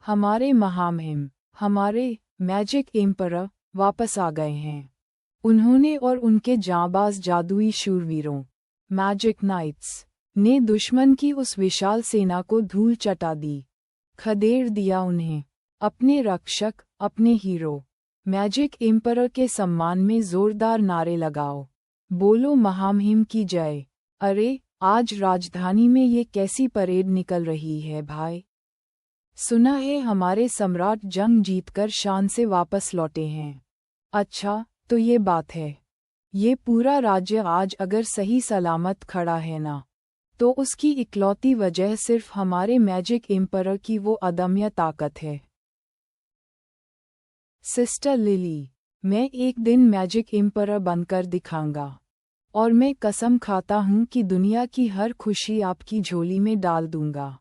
हमारे महामहिम, हमारे मैजिक एम्परर वापस आ गए हैं। उन्होंने और उनके जांबाज जादुई शूरवीरों, मैजिक नाइट्स, ने दुश्मन की उस विशाल सेना को धूल चटा दी, खदेड़ दिया उन्हें। अपने रक्षक, अपने हीरो, मैजिक एम्परर के सम्मान में जोरदार नारे लगाओ। बोलो महामहिम की जय। अरे, आज राजधानी में ये कैसी परेड निकल रही है भाई। सुना है हमारे सम्राट जंग जीतकर शान से वापस लौटे हैं। अच्छा, तो ये बात है। ये पूरा राज्य आज अगर सही सलामत खड़ा है ना, तो उसकी इकलौती वजह सिर्फ हमारे मैजिक एम्परर की वो अदम्य ताकत है। सिस्टर लिली, मैं एक दिन मैजिक एम्परर बनकर दिखाऊंगा, और मैं कसम खाता हूँ कि दुनिया की हर खुशी आपकी झोली में डाल दूंगा।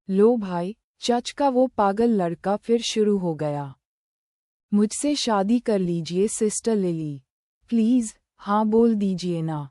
लो भाई, चच का वो पागल लड़का फिर शुरू हो गया। मुझसे शादी कर लीजिए सिस्टर लिली, प्लीज, हाँ बोल दीजिए ना।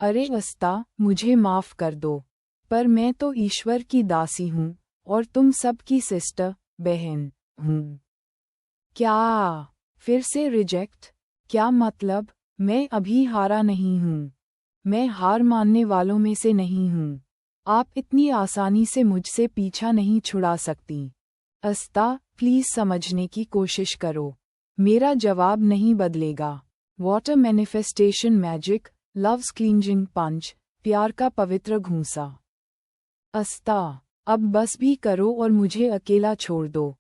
अरे अस्ता, मुझे माफ कर दो, पर मैं तो ईश्वर की दासी हूँ और तुम सबकी सिस्टर, बहन, हूँ। क्या? फिर से रिजेक्ट? क्या मतलब? मैं अभी हारा नहीं हूँ। मैं हार मानने वालों में से नहीं हूँ। आप इतनी आसानी से मुझसे पीछा नहीं छुड़ा सकती। अस्ता, प्लीज समझने की कोशिश करो। मेरा जवाब नहीं बदलेगा। Water manifestation magic, loves cleansing punch, प्यार का पवित्र घूंसा। अस्ता, अब बस भी करो और मुझे अकेला छोड़ दो।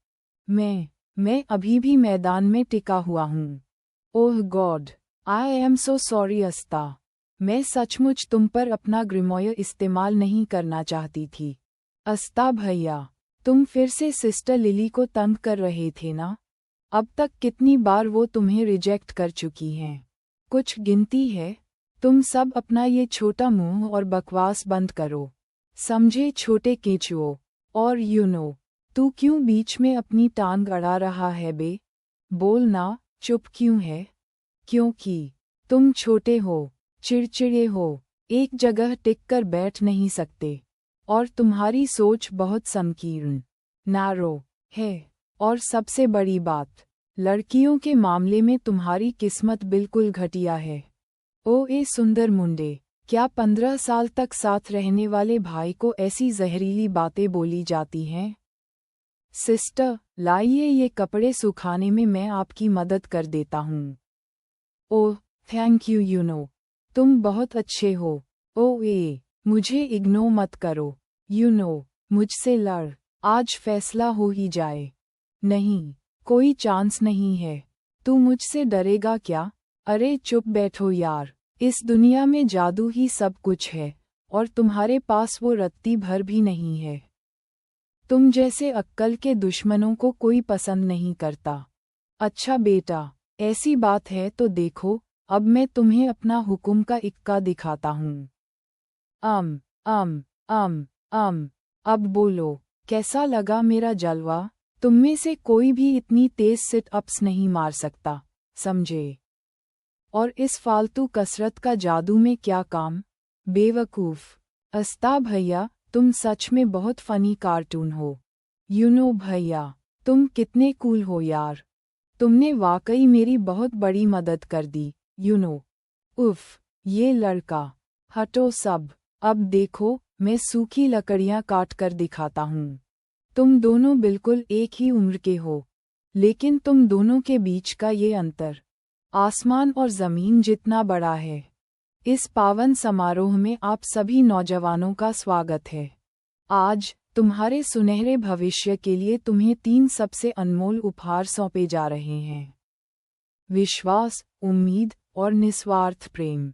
मैं अभी भी मैदान में टिका हुआ हूँ। Oh god, I am so sorry अस्ता। मैं सचमुच तुम पर अपना ग्रिमॉयर इस्तेमाल नहीं करना चाहती थी। अस्ता भैया, तुम फिर से सिस्टर लिली को तंग कर रहे थे ना? अब तक कितनी बार वो तुम्हें रिजेक्ट कर चुकी हैं? कुछ गिनती है? तुम सब अपना ये छोटा मुंह और बकवास बंद करो। समझे छोटे केचुओ? और तू क्यों बीच में अपनी टांग अड़ा रहा है बे? बोल ना, चुप क्यों है? क्योंकि तुम छोटे हो, चिड़चिड़े हो, एक जगह टिक कर बैठ नहीं सकते, और तुम्हारी सोच बहुत संकीर्ण, नैरो है। और सबसे बड़ी बात, लड़कियों के मामले में तुम्हारी किस्मत बिल्कुल घटिया है। ओ ए सुंदर मुंडे, क्या 15 साल तक साथ रहने वाले भाई को ऐसी जहरीली बातें बोली जाती हैं? सिस्टर, लाइए ये कपड़े सुखाने में मैं आपकी मदद कर देता हूँ। ओह, थैंक यू तुम बहुत अच्छे हो। मुझे इग्नोर मत करो। मुझसे लड़, आज फैसला हो ही जाए। नहीं, कोई चांस नहीं है। तू मुझसे डरेगा क्या? अरे चुप बैठो यार, इस दुनिया में जादू ही सब कुछ है, और तुम्हारे पास वो रत्ती भर भी नहीं है। तुम जैसे अक्कल के दुश्मनों को कोई पसंद नहीं करता। अच्छा बेटा, ऐसी बात है तो देखो, अब मैं तुम्हें अपना हुक्म का इक्का दिखाता हूँ। अब बोलो, कैसा लगा मेरा जलवा? तुममें से कोई भी इतनी तेज सिट अप्स नहीं मार सकता, समझे? और इस फालतू कसरत का जादू में क्या काम? बेवकूफ। अस्ता भैया, तुम सच में बहुत फनी कार्टून हो। भैया, तुम कितने कूल हो यार। तुमने वाकई मेरी बहुत बड़ी मदद कर दी। उफ, ये लड़का। हटो सब, अब देखो, मैं सूखी लकड़ियाँ काट कर दिखाता हूँ। तुम दोनों बिल्कुल एक ही उम्र के हो, लेकिन तुम दोनों के बीच का ये अंतर आसमान और ज़मीन जितना बड़ा है। इस पावन समारोह में आप सभी नौजवानों का स्वागत है। आज, तुम्हारे सुनहरे भविष्य के लिए तुम्हें 3 सबसे अनमोल उपहार सौंपे जा रहे हैं। विश्वास, उम्मीद और निस्वार्थ प्रेम।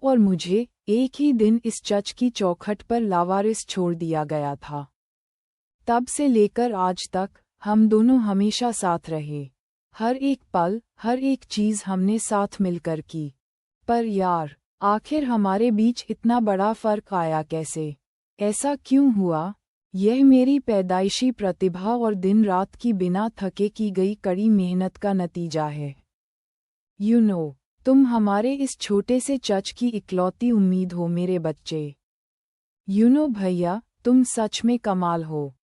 और मुझे एक ही दिन इस चर्च की चौखट पर लावारिस छोड़ दिया गया था। तब से लेकर आज तक, हम दोनों हमेशा साथ रहे। हर एक पल, हर एक चीज़ हमने साथ मिलकर की। पर यार, आखिर हमारे बीच इतना बड़ा फर्क आया कैसे? ऐसा क्यों हुआ? यह मेरी पैदाइशी प्रतिभा और दिन रात की बिना थके की गई कड़ी मेहनत का नतीजा है। तुम हमारे इस छोटे से चर्च की इकलौती उम्मीद हो मेरे बच्चे। भैया, तुम सच में कमाल हो।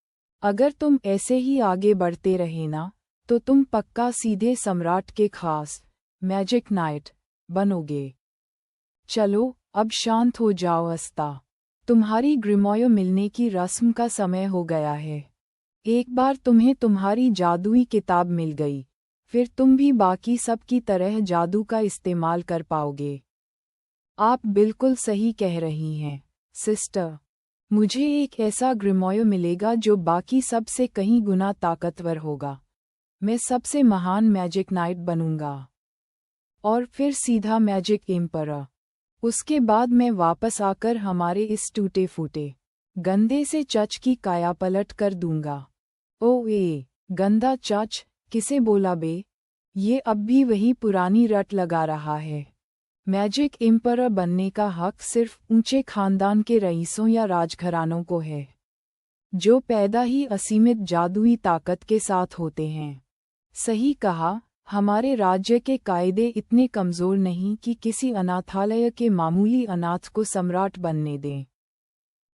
अगर तुम ऐसे ही आगे बढ़ते रहे ना, तो तुम पक्का सीधे सम्राट के खास मैजिक नाइट बनोगे। चलो अब शांत हो जाओ अस्ता। तुम्हारी ग्रिमॉय मिलने की रस्म का समय हो गया है। एक बार तुम्हें तुम्हारी जादुई किताब मिल गई, फिर तुम भी बाकी सब की तरह जादू का इस्तेमाल कर पाओगे। आप बिल्कुल सही कह रही हैं, सिस्टर। मुझे एक ऐसा ग्रिमॉय मिलेगा जो बाकी सब से कहीं गुना ताकतवर होगा। मैं सबसे महान मैजिक नाइट बनूंगा। और फिर सीधा मैजिक एम्परर। उसके बाद मैं वापस आकर हमारे इस टूटे फूटे गंदे से चच की काया पलट कर दूंगा। गंदा चच, किसे बोला बे? ये अब भी वही पुरानी रट लगा रहा है। मैजिक एम्परर बनने का हक सिर्फ ऊंचे खानदान के रईसों या राजघरानों को है, जो पैदा ही असीमित जादुई ताकत के साथ होते हैं। सही कहा, हमारे राज्य के कायदे इतने कमज़ोर नहीं कि किसी अनाथालय के मामूली अनाथ को सम्राट बनने दें।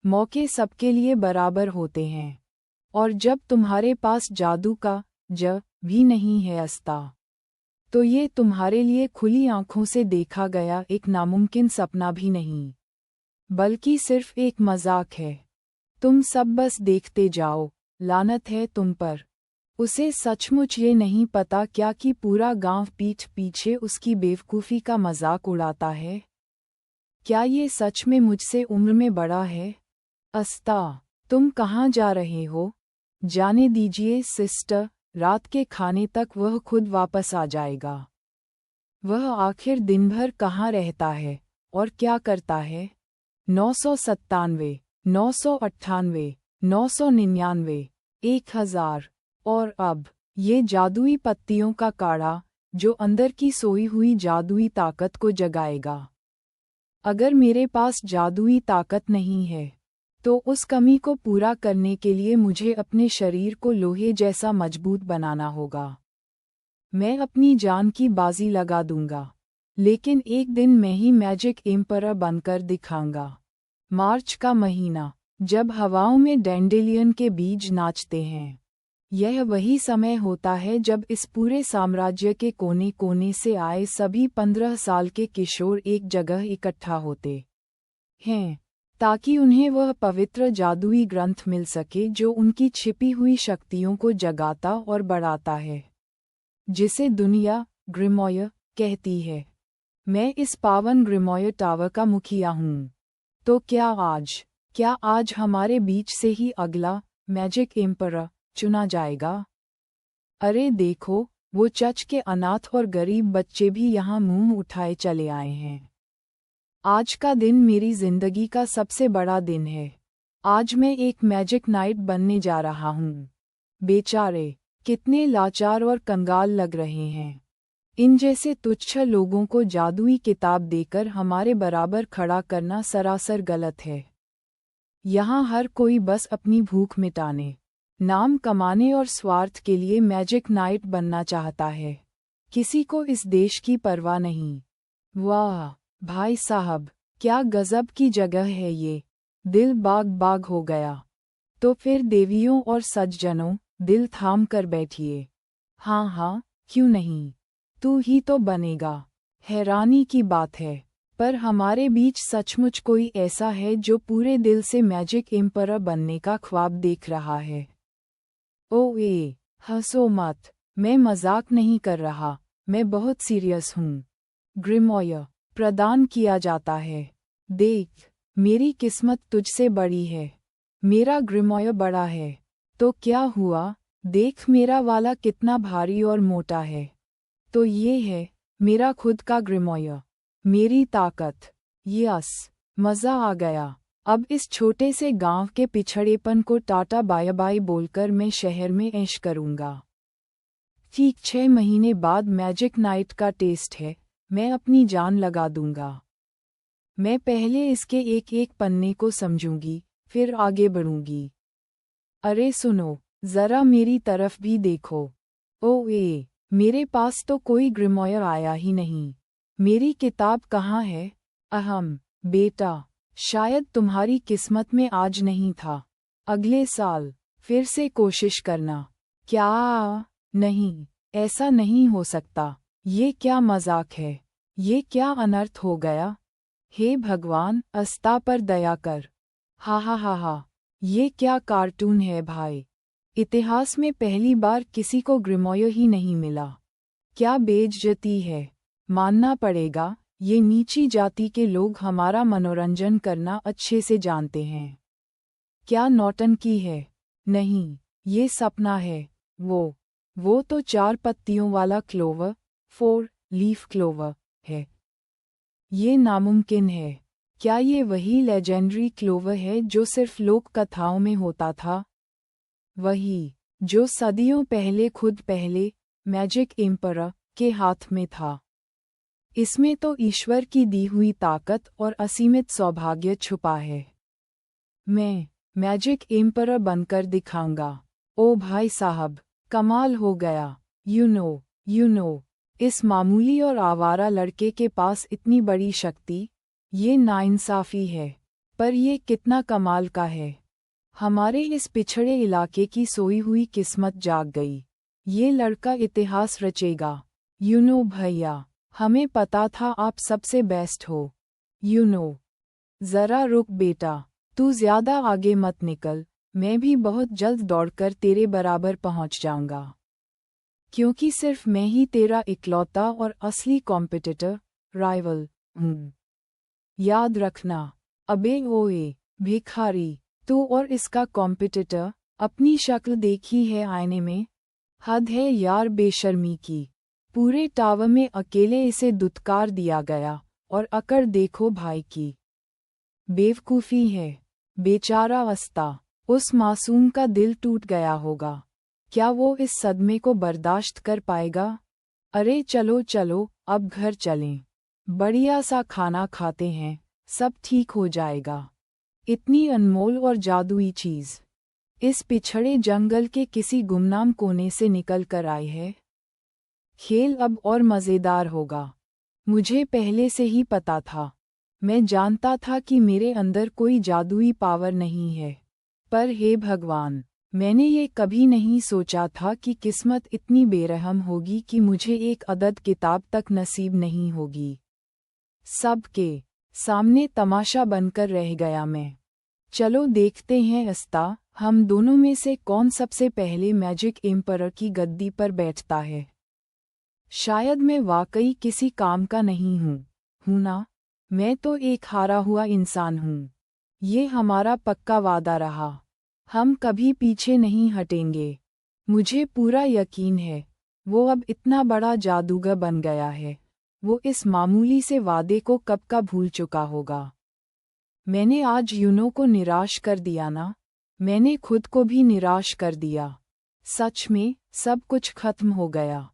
मौके सबके लिए बराबर होते हैं। और जब तुम्हारे पास जादू का भी नहीं है अस्ता, तो ये तुम्हारे लिए खुली आंखों से देखा गया एक नामुमकिन सपना भी नहीं, बल्कि सिर्फ एक मजाक है। तुम सब बस देखते जाओ, लानत है तुम पर। उसे सचमुच ये नहीं पता क्या कि पूरा गांव पीठ पीछे उसकी बेवकूफ़ी का मजाक उड़ाता है। क्या ये सच में मुझसे उम्र में बड़ा है? अस्ता, तुम कहाँ जा रहे हो? जाने दीजिए सिस्टर, रात के खाने तक वह खुद वापस आ जाएगा। वह आखिर दिन भर कहाँ रहता है और क्या करता है? 997, 998, 999, 1000। और अब ये जादुई पत्तियों का काढ़ा, जो अंदर की सोई हुई जादुई ताकत को जगाएगा। अगर मेरे पास जादुई ताकत नहीं है, तो उस कमी को पूरा करने के लिए मुझे अपने शरीर को लोहे जैसा मजबूत बनाना होगा। मैं अपनी जान की बाजी लगा दूंगा, लेकिन एक दिन मैं ही मैजिक एम्परर बनकर दिखाऊंगा। मार्च का महीना, जब हवाओं में डैंडेलियन के बीज नाचते हैं। यह वही समय होता है जब इस पूरे साम्राज्य के कोने कोने से आए सभी 15 साल के किशोर एक जगह इकट्ठा होते हैं, ताकि उन्हें वह पवित्र जादुई ग्रंथ मिल सके जो उनकी छिपी हुई शक्तियों को जगाता और बढ़ाता है, जिसे दुनिया ग्रिमॉय कहती है। मैं इस पावन ग्रिमॉय टावर का मुखिया हूँ। तो क्या आज हमारे बीच से ही अगला मैजिक एम्परर चुना जाएगा? अरे देखो, वो चच के अनाथ और गरीब बच्चे भी यहाँ मुंह उठाए चले आए हैं। आज का दिन मेरी जिंदगी का सबसे बड़ा दिन है। आज मैं एक मैजिक नाइट बनने जा रहा हूँ। बेचारे कितने लाचार और कंगाल लग रहे हैं। इन जैसे तुच्छ लोगों को जादुई किताब देकर हमारे बराबर खड़ा करना सरासर गलत है। यहाँ हर कोई बस अपनी भूख मिटाने, नाम कमाने और स्वार्थ के लिए मैजिक नाइट बनना चाहता है। किसी को इस देश की परवाह नहीं। वाह भाई साहब, क्या गजब की जगह है ये। दिल बाग बाग हो गया। तो फिर देवियों और सज्जनों, दिल थाम कर बैठिए। हाँ, क्यों नहीं, तू ही तो बनेगा। हैरानी की बात है, पर हमारे बीच सचमुच कोई ऐसा है जो पूरे दिल से मैजिक एम्परर बनने का ख्वाब देख रहा है। हंसो मत, मैं मजाक नहीं कर रहा, मैं बहुत सीरियस हूँ। ग्रिमॉय प्रदान किया जाता है। देख, मेरी किस्मत तुझसे बड़ी है। मेरा ग्रिमॉय बड़ा है, तो क्या हुआ? देख मेरा वाला कितना भारी और मोटा है। तो ये है मेरा खुद का ग्रिमॉय, मेरी ताकत। यस, मज़ा आ गया। अब इस छोटे से गांव के पिछड़ेपन को टाटा बाय बाय बोलकर मैं शहर में ऐश करूंगा। ठीक 6 महीने बाद मैजिक नाइट का टेस्ट है, मैं अपनी जान लगा दूंगा। मैं पहले इसके एक एक पन्ने को समझूंगी, फिर आगे बढ़ूंगी। अरे सुनो, जरा मेरी तरफ भी देखो। मेरे पास तो कोई ग्रिमॉय आया ही नहीं। मेरी किताब कहाँ है? बेटा, शायद तुम्हारी किस्मत में आज नहीं था, अगले साल। फिर से कोशिश करना। क्या? नहीं, ऐसा नहीं हो सकता। ये क्या मजाक है? ये क्या अनर्थ हो गया? हे भगवान, अस्ता पर दया कर। हा हा हा हा, ये क्या कार्टून है भाई। इतिहास में पहली बार किसी को ग्रिमोयो ही नहीं मिला। क्या बेइज्जती है। मानना पड़ेगा, ये नीची जाति के लोग हमारा मनोरंजन करना अच्छे से जानते हैं। क्या नौटंकी है? नहीं, ये सपना है। वो तो 4 पत्तियों वाला क्लोवर, 4 लीफ क्लोवर है। ये नामुमकिन है। क्या ये वही लेजेंडरी क्लोवर है जो सिर्फ लोक कथाओं में होता था? वही, जो सदियों पहले मैजिक एम्परर के हाथ में था। इसमें तो ईश्वर की दी हुई ताकत और असीमित सौभाग्य छुपा है। मैं मैजिक एम्परर बनकर दिखाऊंगा। ओ भाई साहब, कमाल हो गया। यू नो, इस मामूली और आवारा लड़के के पास इतनी बड़ी शक्ति, ये नाइंसाफ़ी है। पर ये कितना कमाल का है। हमारे इस पिछड़े इलाके की सोई हुई किस्मत जाग गई। ये लड़का इतिहास रचेगा। यू नो भैया, हमें पता था आप सबसे बेस्ट हो। You know. जरा रुक बेटा, तू ज्यादा आगे मत निकल, मैं भी बहुत जल्द दौड़कर तेरे बराबर पहुंच जाऊंगा। क्योंकि सिर्फ मैं ही तेरा इकलौता और असली कॉम्पिटिटर, राइवल हूँ। याद रखना। अबे ओए, भिखारी, तू और इसका कॉम्पिटिटर, अपनी शक्ल देखी है आईने में? हद है यार बेशर्मी की। पूरे टावर में अकेले इसे दुत्कार दिया गया, और अकड़ देखो भाई की। बेवकूफ़ी है। बेचारा अस्ता, उस मासूम का दिल टूट गया होगा। क्या वो इस सदमे को बर्दाश्त कर पाएगा? अरे चलो चलो, अब घर चलें। बढ़िया सा खाना खाते हैं, सब ठीक हो जाएगा। इतनी अनमोल और जादुई चीज़ इस पिछड़े जंगल के किसी गुमनाम कोने से निकल कर आई है। खेल अब और मज़ेदार होगा। मुझे पहले से ही पता था। मैं जानता था कि मेरे अंदर कोई जादुई पावर नहीं है। पर हे भगवान, मैंने ये कभी नहीं सोचा था कि किस्मत इतनी बेरहम होगी कि मुझे एक अदद किताब तक नसीब नहीं होगी। सबके सामने तमाशा बनकर रह गया मैं। चलो देखते हैं अस्ता, हम दोनों में से कौन सबसे पहले मैजिक एम्परर की गद्दी पर बैठता है। शायद मैं वाकई किसी काम का नहीं हूँ ना? मैं तो एक हारा हुआ इंसान हूँ। ये हमारा पक्का वादा रहा। हम कभी पीछे नहीं हटेंगे। मुझे पूरा यकीन है, वो अब इतना बड़ा जादूगर बन गया है, वो इस मामूली से वादे को कब का भूल चुका होगा। मैंने आज यूनो को निराश कर दिया ना? मैंने खुद को भी निराश कर दिया। सच में, सब कुछ खत्म हो गया।